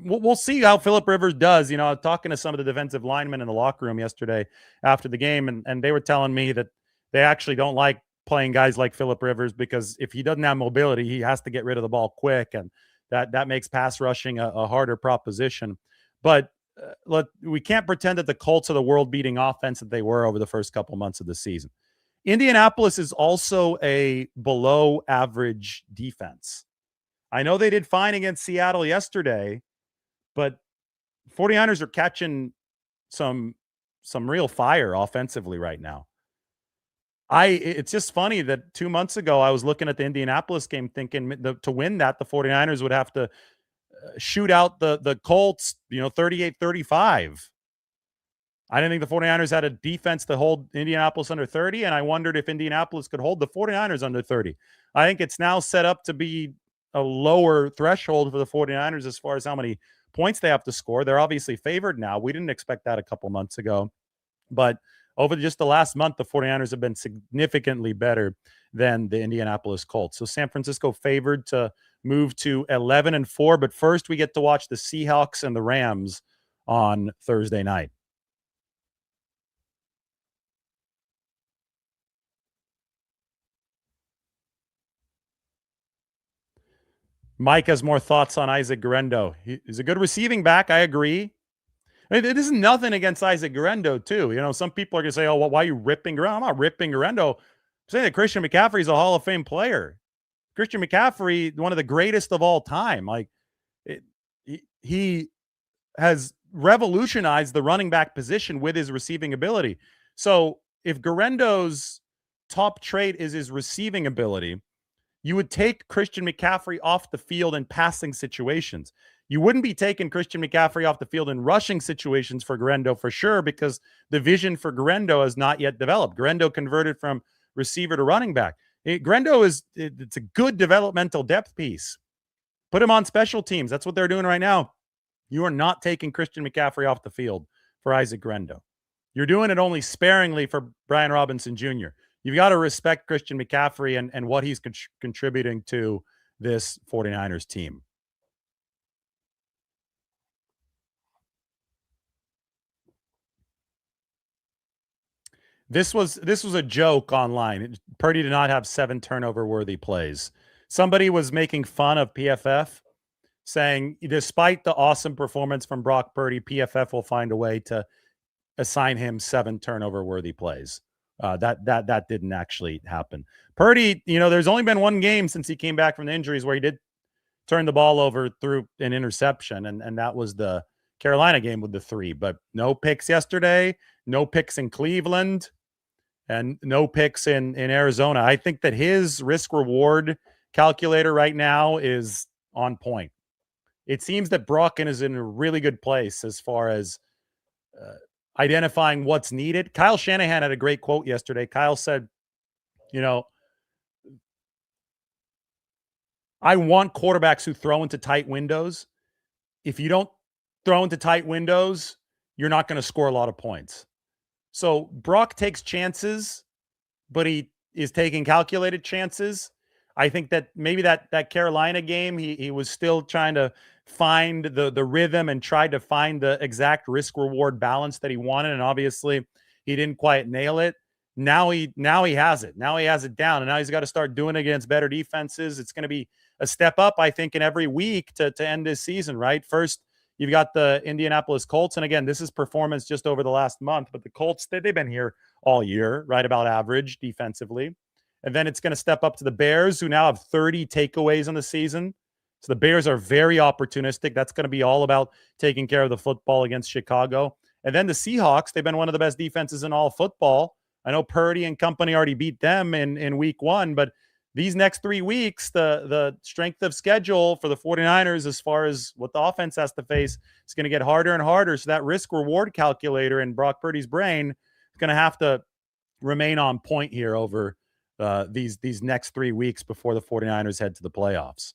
S1: we'll see how Phillip Rivers does. Talking to some of the defensive linemen in the locker room yesterday after the game, and they were telling me that they actually don't like playing guys like Phillip Rivers because if he doesn't have mobility, he has to get rid of the ball quick, and that makes pass rushing a harder proposition. But we can't pretend that the Colts are the world-beating offense that they were over the first couple months of the season. Indianapolis is also a below-average defense. I know they did fine against Seattle yesterday, but 49ers are catching some some real fire offensively right now. It's just funny that 2 months ago I was looking at the Indianapolis game thinking to win that, the 49ers would have to shoot out the Colts, 38-35. I didn't think the 49ers had a defense to hold Indianapolis under 30, and I wondered if Indianapolis could hold the 49ers under 30. I think it's now set up to be a lower threshold for the 49ers as far as how many points they have to score. They're obviously favored now. We didn't expect that a couple months ago. But over just the last month, the 49ers have been significantly better than the Indianapolis Colts. So San Francisco favored to move to 11-4. But first, we get to watch the Seahawks and the Rams on Thursday night. Mike has more thoughts on Isaac Guerendo. He's a good receiving back. I agree. It isn't nothing against Isaac Guerendo, too. Some people are going to say, oh, well, why are you ripping Guerendo? I'm not ripping Guerendo. I'm saying that Christian McCaffrey is a Hall of Fame player. Christian McCaffrey, one of the greatest of all time. He has revolutionized the running back position with his receiving ability. So if Guerendo's top trait is his receiving ability, you would take Christian McCaffrey off the field in passing situations. You wouldn't be taking Christian McCaffrey off the field in rushing situations for Guerendo for sure, because the vision for Guerendo has not yet developed. Guerendo converted from receiver to running back. Guerendo it's a good developmental depth piece. Put him on special teams. That's what they're doing right now. You are not taking Christian McCaffrey off the field for Isaac Guerendo. You're doing it only sparingly for Brian Robinson Jr. You've got to respect Christian McCaffrey and what he's contributing to this 49ers team. This was a joke online. Purdy did not have 7 turnover-worthy plays. Somebody was making fun of PFF, saying despite the awesome performance from Brock Purdy, PFF will find a way to assign him 7 turnover-worthy plays. That didn't actually happen. Purdy, there's only been one game since he came back from the injuries where he did turn the ball over through an interception, and that was the Carolina game with the 3. But no picks yesterday, no picks in Cleveland, and no picks in Arizona. I think that his risk-reward calculator right now is on point. It seems that Brocken is in a really good place as far as identifying what's needed. Kyle Shanahan had a great quote yesterday. Kyle said, I want quarterbacks who throw into tight windows. If you don't throw into tight windows, you're not going to score a lot of points. So Brock takes chances, but he is taking calculated chances. I think that maybe that Carolina game, he was still trying to find the rhythm and tried to find the exact risk-reward balance that he wanted, and obviously he didn't quite nail it. Now he has it. Now he has it down, and now he's got to start doing it against better defenses. It's going to be a step up, I think, in every week to end this season, right? First, you've got the Indianapolis Colts, and again, this is performance just over the last month, but the Colts, they've been here all year, right about average defensively. And then it's going to step up to the Bears, who now have 30 takeaways on the season. So the Bears are very opportunistic. That's going to be all about taking care of the football against Chicago. And then the Seahawks, they've been one of the best defenses in all football. I know Purdy and company already beat them in week 1, but these next 3 weeks, the strength of schedule for the 49ers as far as what the offense has to face is going to get harder and harder. So that risk-reward calculator in Brock Purdy's brain is going to have to remain on point here over these next 3 weeks before the 49ers head to the playoffs.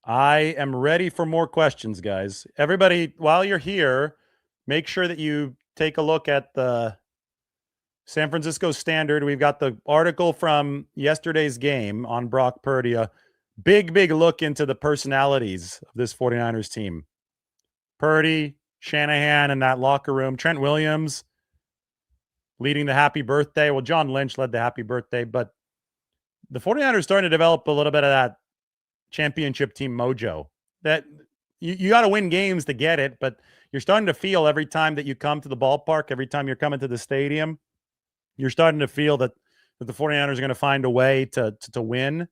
S1: I am ready for more questions, guys. Everybody, while you're here, make sure that you take a look at the San Francisco Standard. We've got the article from yesterday's game on Brock Purdy. A big look into the personalities of this 49ers team. Purdy, Shanahan in that locker room. Trent Williams leading the happy birthday. Well, John Lynch led the happy birthday, but the 49ers starting to develop a little bit of that championship team mojo. That you got to win games to get it, but you're starting to feel every time that you come to the ballpark, every time you're coming to the stadium, You're starting to feel that the 49ers are going to find a way to win.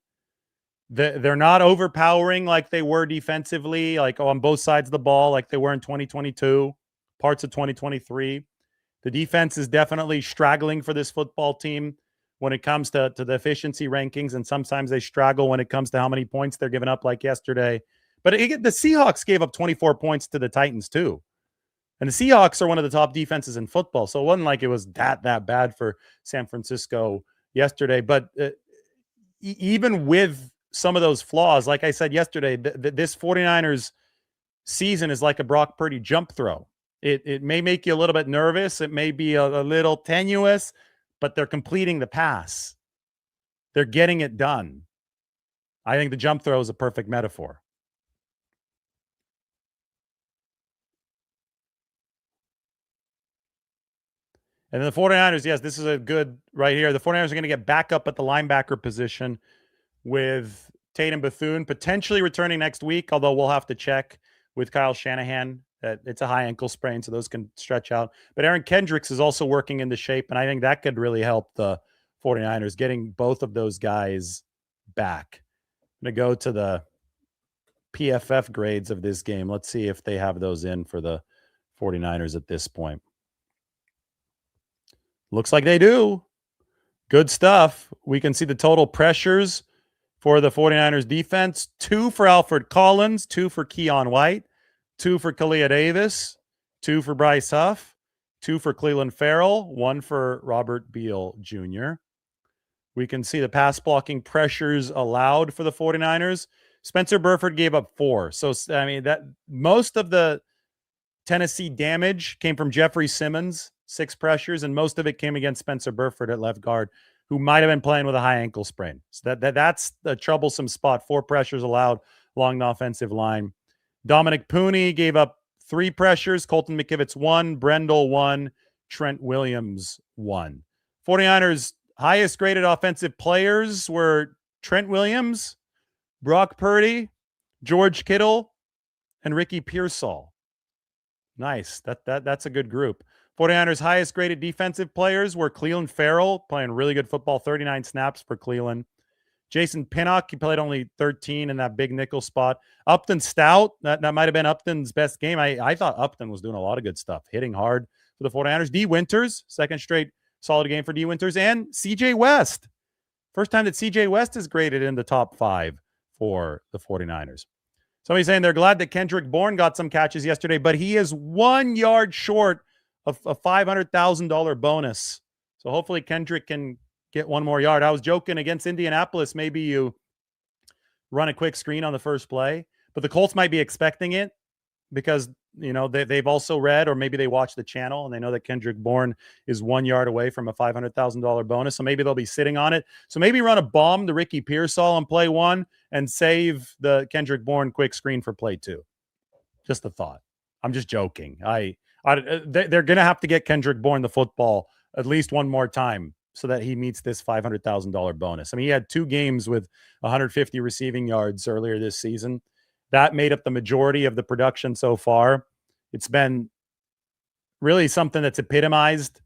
S1: They're not overpowering like they were defensively, like on both sides of the ball, like they were in 2022, parts of 2023. The defense is definitely straggling for this football team when it comes to the efficiency rankings, and sometimes they struggle when it comes to how many points they're giving up, like yesterday. But the Seahawks gave up 24 points to the Titans too. And the Seahawks are one of the top defenses in football, so it wasn't like it was that bad for San Francisco yesterday. But even with some of those flaws, like I said yesterday, this 49ers season is like a Brock Purdy jump throw. It may make you a little bit nervous. It may be a little tenuous, but they're completing the pass. They're getting it done. I think the jump throw is a perfect metaphor. And then the 49ers, yes, this is a good right here. The 49ers are going to get back up at the linebacker position with Tatum Bethune potentially returning next week, although we'll have to check with Kyle Shanahan. It's a high ankle sprain, so those can stretch out. But Aaron Kendricks is also working into shape, and I think that could really help the 49ers, getting both of those guys back. I'm going to go to the PFF grades of this game. Let's see if they have those in for the 49ers at this point. Looks like they do. Good stuff. We can see the total pressures for the 49ers defense. 2 for Alfred Collins, 2 for Keon White, 2 for Kalia Davis, 2 for Bryce Huff, 2 for Cleveland Farrell, 1 for Robert Beal Jr. We can see the pass blocking pressures allowed for the 49ers. Spencer Burford gave up 4. So, I mean, that most of the Tennessee damage came from Jeffrey Simmons, 6 pressures, and most of it came against Spencer Burford at left guard, who might have been playing with a high ankle sprain. So that's the troublesome spot. 4 pressures allowed along the offensive line. Dominic Pooney gave up 3 pressures. Colton McKivitz 1, Brendel 1, Trent Williams 1. 49ers highest graded offensive players were Trent Williams, Brock Purdy, George Kittle, and Ricky Pearsall. Nice. That's a good group. 49ers highest graded defensive players were Cleveland Farrell, playing really good football, 39 snaps for Cleveland. Jason Pinnock, he played only 13 in that big nickel spot. Upton Stout, that might have been Upton's best game. I thought Upton was doing a lot of good stuff, hitting hard for the 49ers. D. Winters, second straight solid game for D. Winters. And C.J. West. First time that C.J. West is graded in the top 5 for the 49ers. Somebody's saying they're glad that Kendrick Bourne got some catches yesterday, but he is 1 yard short of a $500,000 bonus. So hopefully Kendrick can get 1 more yard. I was joking against Indianapolis. Maybe you run a quick screen on the first play, but the Colts might be expecting it because, you know, they've also read, or maybe they watch the channel and they know that Kendrick Bourne is 1 yard away from a $500,000 bonus. So maybe they'll be sitting on it. So maybe run a bomb to Ricky Pearsall on play 1 and save the Kendrick Bourne quick screen for play 2. Just a thought. I'm just joking. They're going to have to get Kendrick Bourne the football at least 1 more time so that he meets this $500,000 bonus. I mean, he had 2 games with 150 receiving yards earlier this season. That made up the majority of the production so far. It's been really something that's epitomized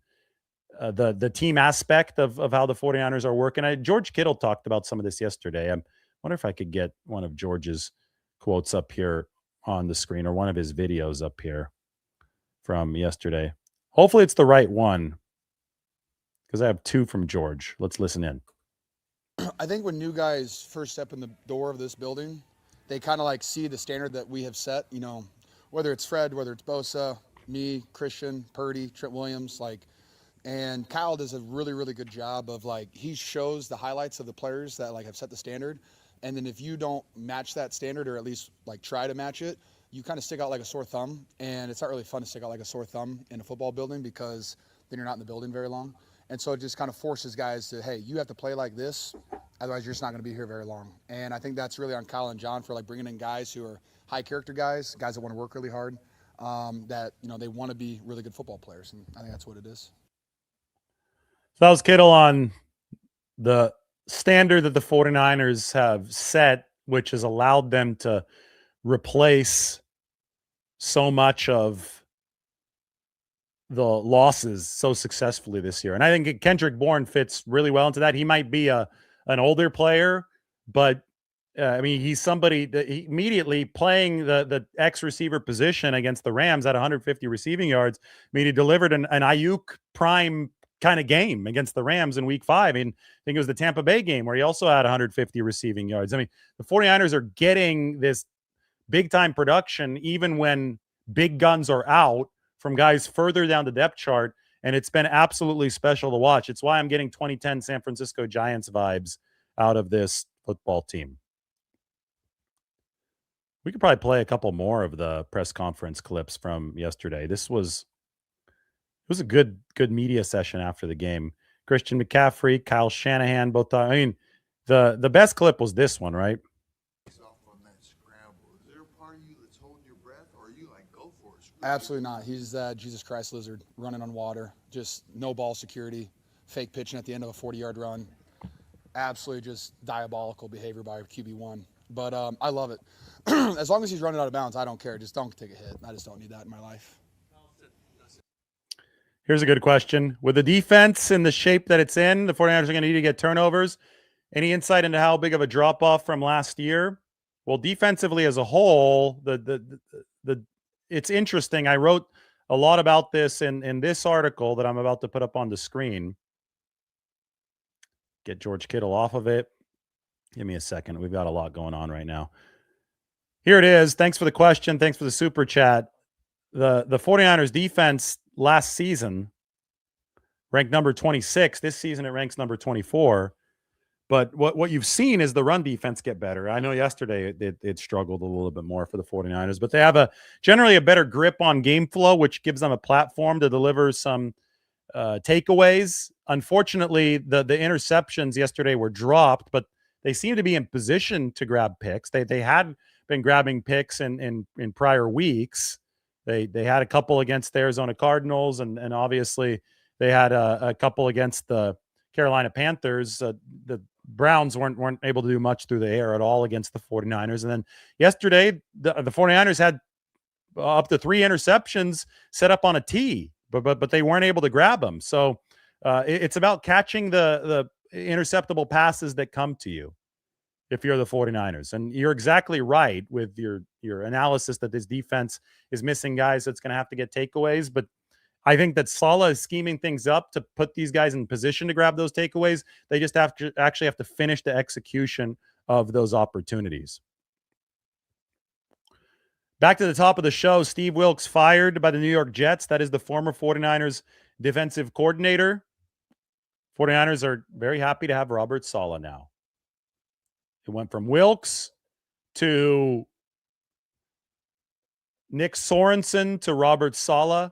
S1: the team aspect of how the 49ers are working. George Kittle talked about some of this yesterday. I wonder if I could get one of George's quotes up here on the screen, or one of his videos up here from yesterday. Hopefully it's the right one, because I have 2 from George. Let's listen in.
S5: I think when new guys first step in the door of this building, they kind of like see the standard that we have set, you know, whether it's Fred, whether it's Bosa, me, Christian, Purdy, Trent Williams, and Kyle does a really, really good job of he shows the highlights of the players that have set the standard. And then if you don't match that standard, or at least try to match it, you kind of stick out like a sore thumb. And it's not really fun to stick out like a sore thumb in a football building, because then you're not in the building very long. And so it just kind of forces guys to, hey, you have to play like this, otherwise you're just not going to be here very long. And I think that's really on Kyle and John for bringing in guys who are high character guys that want to work really hard, that, you know, they want to be really good football players. And I think that's what it is.
S1: So that was Kittle on the standard that the 49ers have set, which has allowed them to replace so much of the losses so successfully this year. And I think Kendrick Bourne fits really well into that. He might be an older player, but I mean, he's somebody that he immediately playing the X receiver position against the Rams at 150 receiving yards. I mean, he delivered an Ayuk prime kind of game against the Rams in week 5. I mean, I think it was the Tampa Bay game where he also had 150 receiving yards. I mean, the 49ers are getting this big time production, even when big guns are out, from guys further down the depth chart. And it's been absolutely special to watch. It's why I'm getting 2010 San Francisco Giants vibes out of this football team. We could probably play a couple more of the press conference clips from yesterday. It was a good media session after the game. Christian McCaffrey, Kyle Shanahan, both. I mean, the best clip was this one, right?
S5: Absolutely not. He's Jesus Christ lizard running on water. Just no ball security, fake pitching at the end of a 40-yard run. Absolutely just diabolical behavior by QB1. But I love it. As long as he's running out of bounds, I don't care. Just don't take a hit. I just don't need that in my life.
S1: Here's a good question. With the defense in the shape that it's in, the 49ers are going to need to get turnovers. Any insight into how big of a drop-off from last year? Well, defensively as a whole, it's interesting. I wrote a lot about this in this article that I'm about to put up on the screen. Get George Kittle off of it. Give me a second. We've got a lot going on right now. Here it is. Thanks for the question. Thanks for the super chat. The 49ers defense last season ranked number 26. This season it ranks number 24. But what you've seen is the run defense get better. I know yesterday it struggled a little bit more for the 49ers, but they have generally a better grip on game flow, which gives them a platform to deliver some takeaways. Unfortunately, the interceptions yesterday were dropped, but they seem to be in position to grab picks. They had been grabbing picks in prior weeks. They had a couple against the Arizona Cardinals, and obviously they had a couple against the Carolina Panthers. The Browns weren't able to do much through the air at all against the 49ers. And then yesterday, the 49ers had up to 3 interceptions set up on a tee, but they weren't able to grab them. So it's about catching the interceptable passes that come to you if you're the 49ers. And you're exactly right with your analysis that this defense is missing guys that's going to have to get takeaways. But I think that Saleh is scheming things up to put these guys in position to grab those takeaways. They just have to finish the execution of those opportunities. Back to the top of the show, Steve Wilks fired by the New York Jets. That is the former 49ers defensive coordinator. 49ers are very happy to have Robert Saleh now. It went from Wilks to Nick Sorensen to Robert Saleh.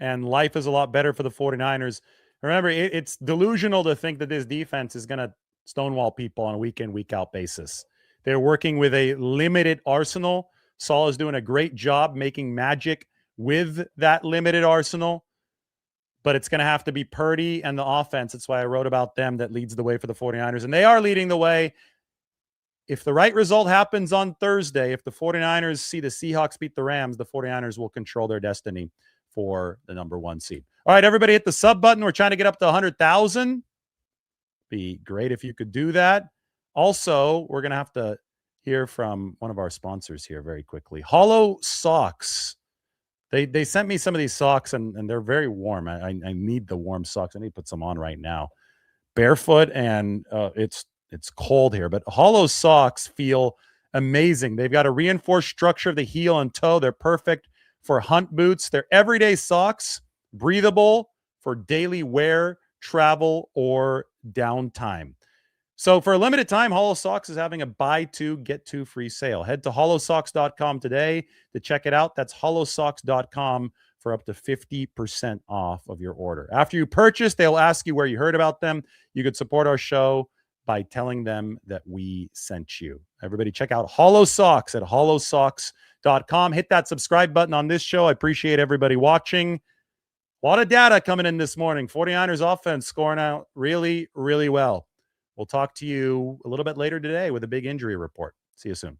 S1: And life is a lot better for the 49ers. Remember, it's delusional to think that this defense is going to stonewall people on a week-in, week-out basis. They're working with a limited arsenal. Saleh is doing a great job making magic with that limited arsenal. But it's going to have to be Purdy and the offense. That's why I wrote about them that leads the way for the 49ers. And they are leading the way. If the right result happens on Thursday, if the 49ers see the Seahawks beat the Rams, the 49ers will control their destiny for the number 1 seed. All right, everybody hit the sub button. We're trying to get up to 100,000. Be great if you could do that. Also, we're going to have to hear from one of our sponsors here very quickly. Hollow Socks. They sent me some of these socks, and they're very warm. I need the warm socks. I need to put some on right now. Barefoot, and it's cold here. But Hollow Socks feel amazing. They've got a reinforced structure of the heel and toe. They're perfect for hunt boots. They're everyday socks, breathable for daily wear, travel, or downtime. So for a limited time, Hollow Socks is having a buy 2, get 2 free sale. Head to hollowsocks.com today to check it out. That's hollowsocks.com for up to 50% off of your order. After you purchase, they'll ask you where you heard about them. You could support our show by telling them that we sent you. Everybody check out Hollow Socks at hollowsocks.com. Hit that subscribe button on this show. I appreciate everybody watching. A lot of data coming in this morning. 49ers offense scoring out really, really well. We'll talk to you a little bit later today with a big injury report. See you soon.